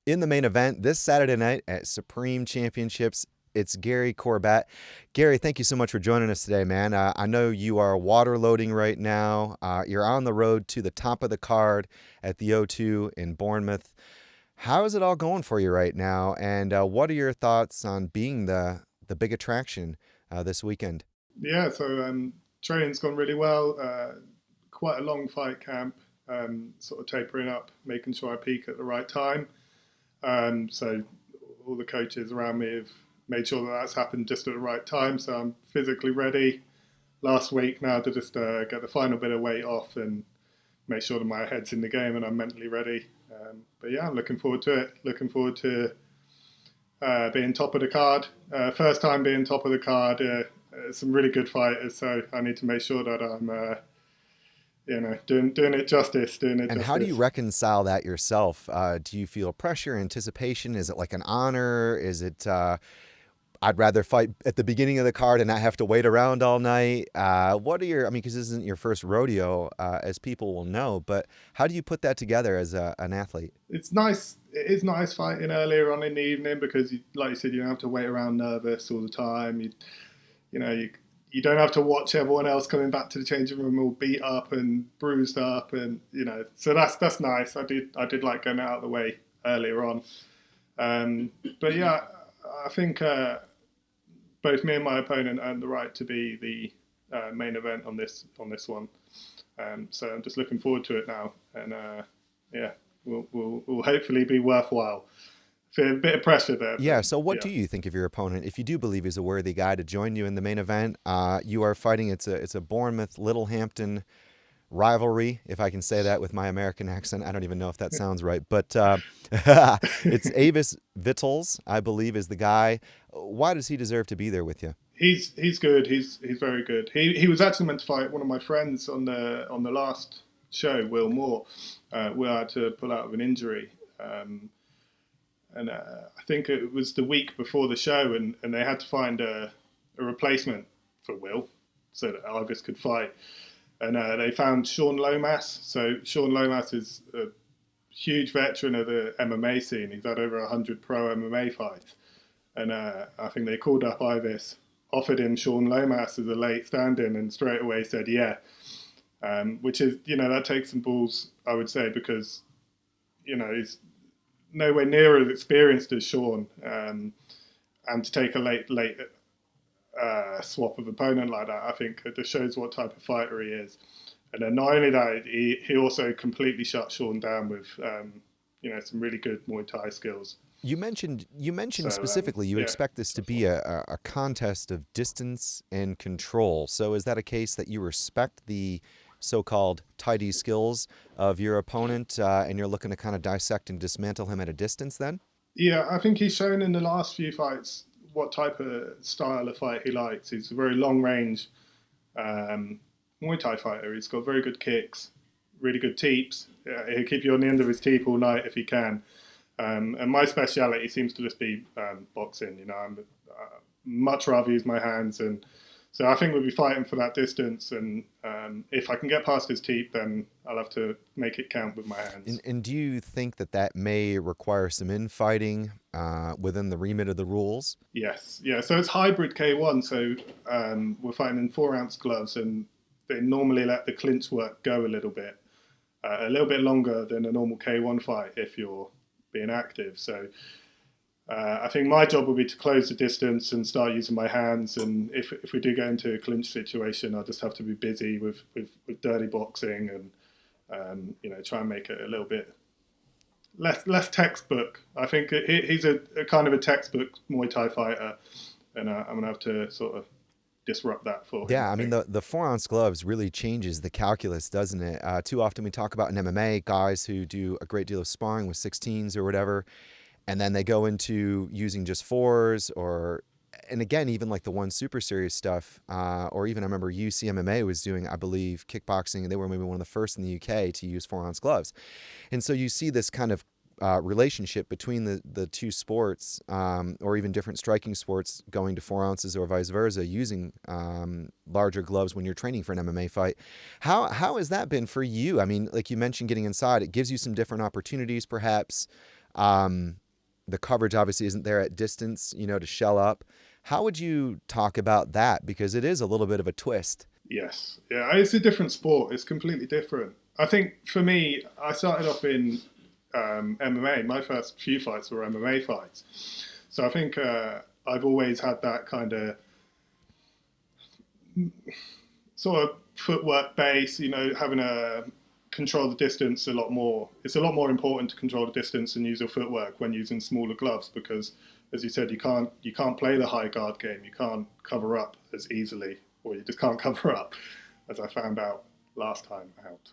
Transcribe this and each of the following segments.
In the main event this Saturday night at Supreme Championships, it's Gary Corbett. Gary, thank you so much for joining us today, man. I know you are water loading right now. You're on the road to the top of the card at the O2 in Bournemouth. How is it all going for you right now? And what are your thoughts on being the big attraction this weekend? Yeah, so training's gone really well. Quite a long fight camp, sort of tapering up, making sure I peak at the right time. So all the coaches around me have made sure that that's happened just at the right time. So I'm physically ready. Last week now to just get the final bit of weight off and make sure that my head's in the game and I'm mentally ready. But yeah, I'm looking forward to it. Looking forward to being top of the card. First time being top of the card. Some really good fighters, so I need to make sure that I'm, doing it justice. Doing it And justice. how do you reconcile that yourself? Do you feel pressure, anticipation? Is it like an honor? Is it, I'd rather fight at the beginning of the card and not have to wait around all night? What are your, because this isn't your first rodeo, as people will know, but how do you put that together as an athlete? It's nice. It is nice fighting earlier on in the evening because, like you said, you don't have to wait around nervous all the time. You don't have to watch everyone else coming back to the changing room all beat up and bruised up, and so that's nice. I did like getting out of the way earlier on, but yeah, I think both me and my opponent earned the right to be the main event on this one. So I'm just looking forward to it now, and yeah, will hopefully be worthwhile. Feel a bit of pressure there. Yeah, so what yeah. do you think of your opponent? If you do believe he's a worthy guy to join you in the main event, you are fighting, it's a Bournemouth Littlehampton rivalry, if I can say that with my American accent. I don't even know if that sounds right, but it's Ivis Vittles, I believe, is the guy. Why does he deserve to be there with you? He's good. He's very good. He was actually meant to fight one of my friends on the last show, Will Moore. Will had to pull out of an injury. And I think it was the week before the show, and they had to find a replacement for Will so that Ivis could fight. And they found Sean Lomas. So Sean Lomas is a huge veteran of the MMA scene. He's had over 100 pro MMA fights. And I think they called up Ivis, offered him Sean Lomas as a late stand-in, and straight away said yeah. Which is, that takes some balls, I would say, because, he's nowhere near as experienced as Sean, and to take a late swap of opponent like that, I think it just shows what type of fighter he is. And then not only that, he also completely shut Sean down with some really good Muay Thai skills. You mentioned So, specifically you would yeah. expect this to be a contest of distance and control. So is that a case that you respect the so-called tidy skills of your opponent, and you're looking to kind of dissect and dismantle him at a distance then? Yeah, I think he's shown in the last few fights what type of style of fight he likes. He's a very long-range Muay Thai fighter. He's got very good kicks, really good teeps. He'll keep you on the end of his teep all night if he can. And my speciality seems to just be boxing. I'm much rather use my hands, and so I think we'll be fighting for that distance. And if I can get past his teeth, then I'll have to make it count with my hands. And do you think that may require some infighting within the remit of the rules? Yes, yeah. So it's hybrid K1. So we're fighting in 4-ounce gloves, and they normally let the clinch work go a little bit longer than a normal K1 fight if you're being active. So I think my job will be to close the distance and start using my hands. And if we do get into a clinch situation, I'll just have to be busy with dirty boxing and try and make it a little bit less textbook. I think he's a kind of a textbook Muay Thai fighter, and I'm gonna have to sort of disrupt that for him. Yeah, I mean, the 4-ounce gloves really changes the calculus, doesn't it? Too often we talk about in MMA guys who do a great deal of sparring with 16s or whatever, and then they go into using just 4s, and again, even like the one super serious stuff, or even I remember UCMMA was doing, I believe, kickboxing, and they were maybe one of the first in the UK to use 4-ounce gloves. And so you see this kind of relationship between the two sports, or even different striking sports going to 4 ounces or vice versa, using larger gloves when you're training for an MMA fight. How has that been for you? I mean, like you mentioned, getting inside, it gives you some different opportunities, perhaps. The coverage obviously isn't there at distance, to shell up. How would you talk about that? Because it is a little bit of a twist. Yes, yeah, it's a different sport. It's completely different. I think for me, I started off in MMA. My first few fights were MMA fights, so I think I've always had that kind of sort of footwork base. Having a control the distance a lot more. It's a lot more important to control the distance and use your footwork when using smaller gloves because, as you said, you can't play the high guard game. You can't cover up as easily, or you just can't cover up, as I found out last time out.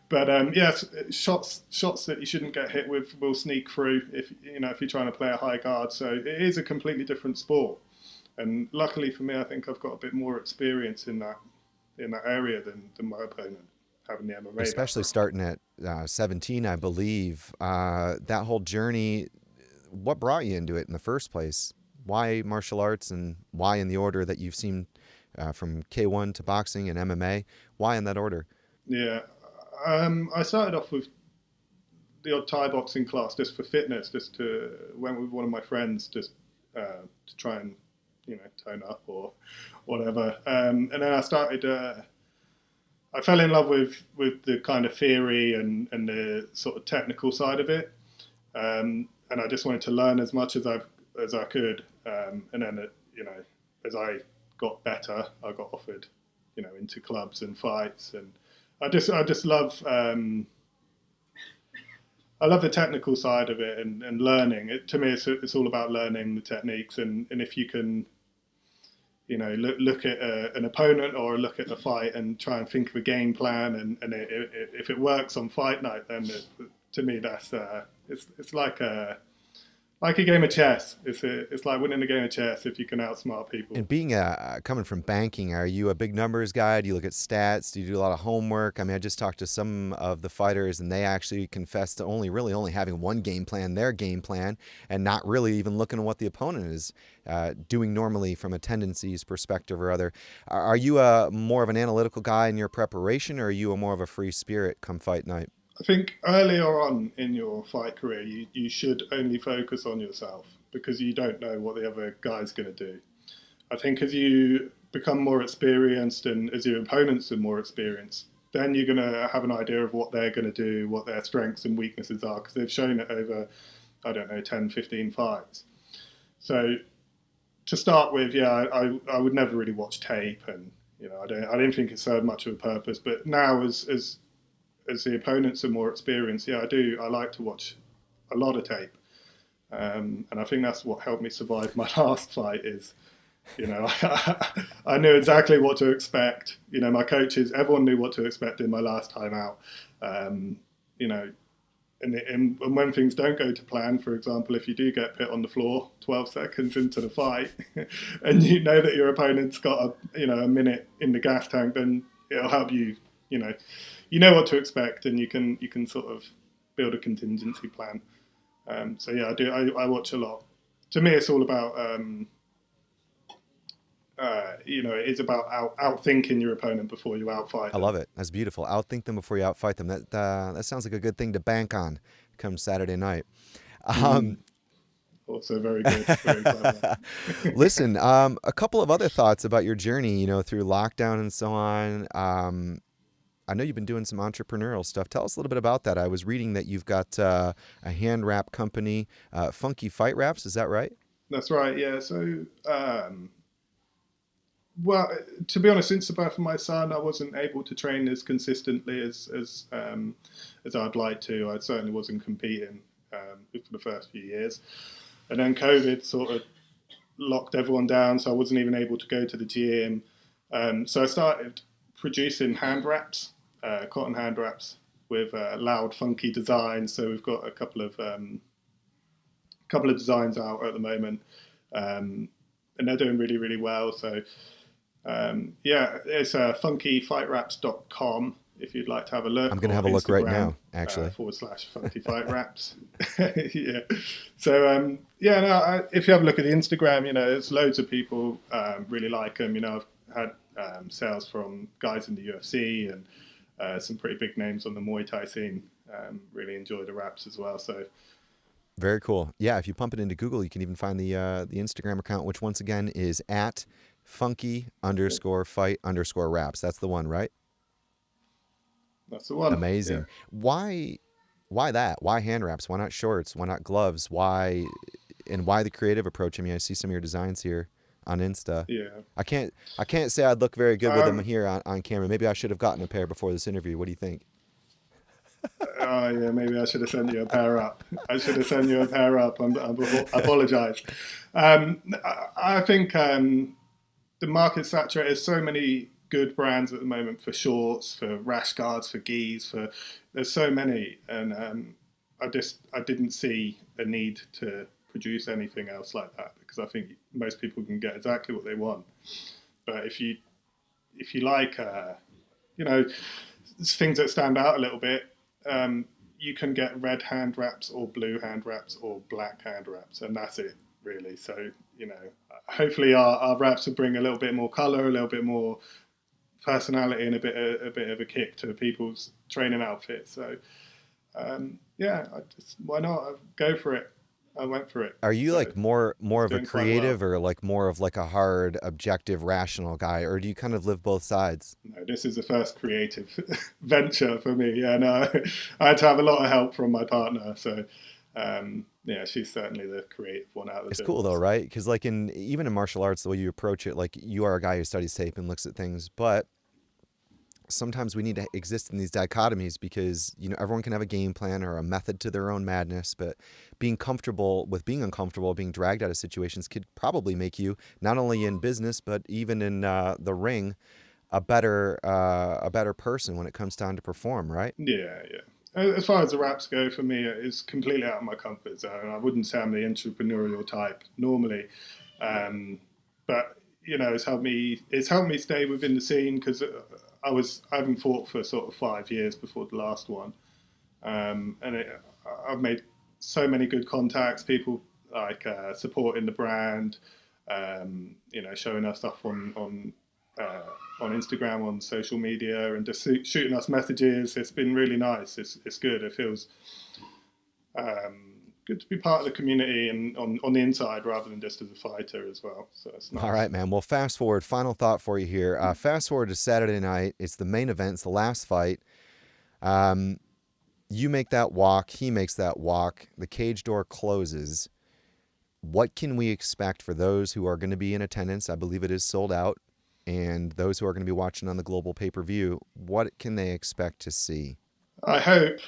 But yes, shots that you shouldn't get hit with will sneak through if you're trying to play a high guard. So it is a completely different sport, and luckily for me, I think I've got a bit more experience in that area than my opponent, having the MMA. Especially starting at 17, I believe. That whole journey, what brought you into it in the first place? Why martial arts, and why in the order that you've seen from K1 to boxing and MMA? Why in that order? Yeah, I started off with the odd Thai boxing class just for fitness, went with one of my friends just to try and tone up or whatever. And then I started. I fell in love with the kind of theory and the sort of technical side of it, and I just wanted to learn as much as I could. And then as I got better, I got offered into clubs and fights, and I just love I love the technical side of it and learning. To me, it's all about learning the techniques, and if you can look at an opponent or look at the fight and try and think of a game plan, and if it works on fight night, then to me that's it's like a game of chess. It's like winning a game of chess if you can outsmart people. And being coming from banking, are you a big numbers guy? Do you look at stats? Do you do a lot of homework? I mean, I just talked to some of the fighters, and they actually confess to only having one game plan, their game plan, and not really even looking at what the opponent is doing normally from a tendencies perspective or other. Are you more of an analytical guy in your preparation, or are you more of a free spirit come fight night? I think earlier on in your fight career, you should only focus on yourself because you don't know what the other guy's going to do. I think as you become more experienced and as your opponents are more experienced, then you're going to have an idea of what they're going to do, what their strengths and weaknesses are, because they've shown it over, 10, 15 fights. So to start with, I would never really watch tape, and I didn't think it served much of a purpose. But now as the opponents are more experienced, I like to watch a lot of tape. And I think that's what helped me survive my last fight is, I knew exactly what to expect. My coaches, everyone knew what to expect in my last time out. And when things don't go to plan, for example, if you do get put on the floor 12 seconds into the fight and you know that your opponent's got a minute in the gas tank, then it'll help you, you know what to expect, and you can sort of build a contingency plan. I watch a lot. To me, it's all about it's about outthinking your opponent before you outfight them. I love it. That's beautiful. Outthink them before you outfight them. That sounds like a good thing to bank on come Saturday night. Also very good. Very clever. Listen, a couple of other thoughts about your journey, through lockdown and so on. I know you've been doing some entrepreneurial stuff. Tell us a little bit about that. I was reading that you've got a hand wrap company, Funky Fight Wraps. Is that right? That's right. Yeah. So, well, to be honest, since the birth of my son, I wasn't able to train as consistently as I'd like to. I certainly wasn't competing for the first few years, and then COVID sort of locked everyone down, so I wasn't even able to go to the gym. So I started producing hand wraps. Cotton hand wraps with loud, funky designs. So we've got a couple of designs out at the moment, and they're doing really, really well. So it's funkyfightwraps.com if you'd like to have a look. I'm going to have a look right now, actually. /funkyfightwraps. Yeah. So if you have a look at the Instagram, there's loads of people really like them. I've had sales from guys in the UFC and some pretty big names on the Muay Thai scene really enjoy the raps as well. So Very cool. Yeah, if you pump it into Google, you can even find the Instagram account, which once again is at funky_fight_raps. That's the one, right? that's the one. Yeah. Amazing. Why that? Why hand wraps? Why not shorts? Why not gloves? Why the creative approach? I mean, I see some of your designs here on Insta. Yeah. I can't say I'd look very good with them Um, here on camera. Maybe I should have gotten a pair before this interview. What do you think? oh yeah, maybe I should have sent you a pair up. I should have sent you a pair up. I apologise. I think the market's saturated. There's so many good brands at the moment for shorts, for rash guards, for gis. There's so many, and I didn't see a need to produce anything else like that because I think most people can get exactly what they want. But if you like, you know, things that stand out a little bit, you can get red hand wraps or blue hand wraps or black hand wraps, and that's it really. So hopefully our wraps will bring a little bit more color, a little bit more personality, and a bit of a kick to people's training outfits. So why not go for it? I went for it. Are you So like more of a doing quite well. creative or like more of like a hard, objective, rational guy, or do you kind of live both sides? No, this is the first creative venture for me. Yeah, no, I had to have a lot of help from my partner. So, yeah, she's certainly the creative one out of the It's two cool of though, us. right? Because like even in martial arts, the way you approach it, like you are a guy who studies tape and looks at things, but sometimes we need to exist in these dichotomies because everyone can have a game plan or a method to their own madness, but being comfortable with being uncomfortable, being dragged out of situations could probably make you not only in business but even in the ring a better person when it comes time to perform, right? Yeah, yeah. As far as the raps go, for me, it's completely out of my comfort zone. I wouldn't say I'm the entrepreneurial type normally, um, but it's helped me. It's helped me stay within the scene because I haven't fought for sort of 5 years before the last one, I've made so many good contacts. People like supporting the brand, showing us stuff on Instagram, on social media, and just shooting us messages. It's been really nice. It's good. It feels good to be part of the community and on the inside rather than just as a fighter as well. So it's All nice. right, man. Well, fast forward. Final thought for you here. Fast forward to Saturday night. It's the main event. It's the last fight. You make that walk. He makes that walk. The cage door closes. What can we expect for those who are going to be in attendance? I believe it is sold out. And those who are going to be watching on the global pay-per-view, what can they expect to see? I hope.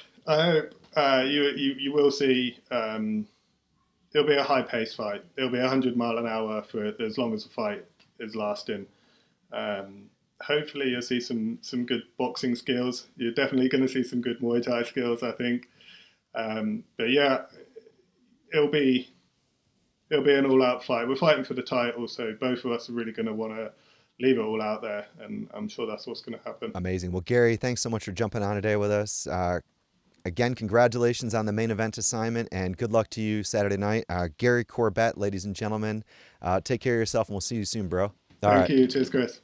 You will see. It'll be a high-paced fight. It'll be 100 mile an hour for as long as the fight is lasting. Hopefully, you'll see some good boxing skills. You're definitely going to see some good Muay Thai skills, I think. But yeah, it'll be an all-out fight. We're fighting for the title, so both of us are really going to want to leave it all out there, and I'm sure that's what's going to happen. Amazing. Well, Gary, thanks so much for jumping on today with us. Again, congratulations on the main event assignment, and good luck to you Saturday night. Gary Corbett, ladies and gentlemen, take care of yourself, and we'll see you soon, bro. All Thank right. you. Cheers, Chris.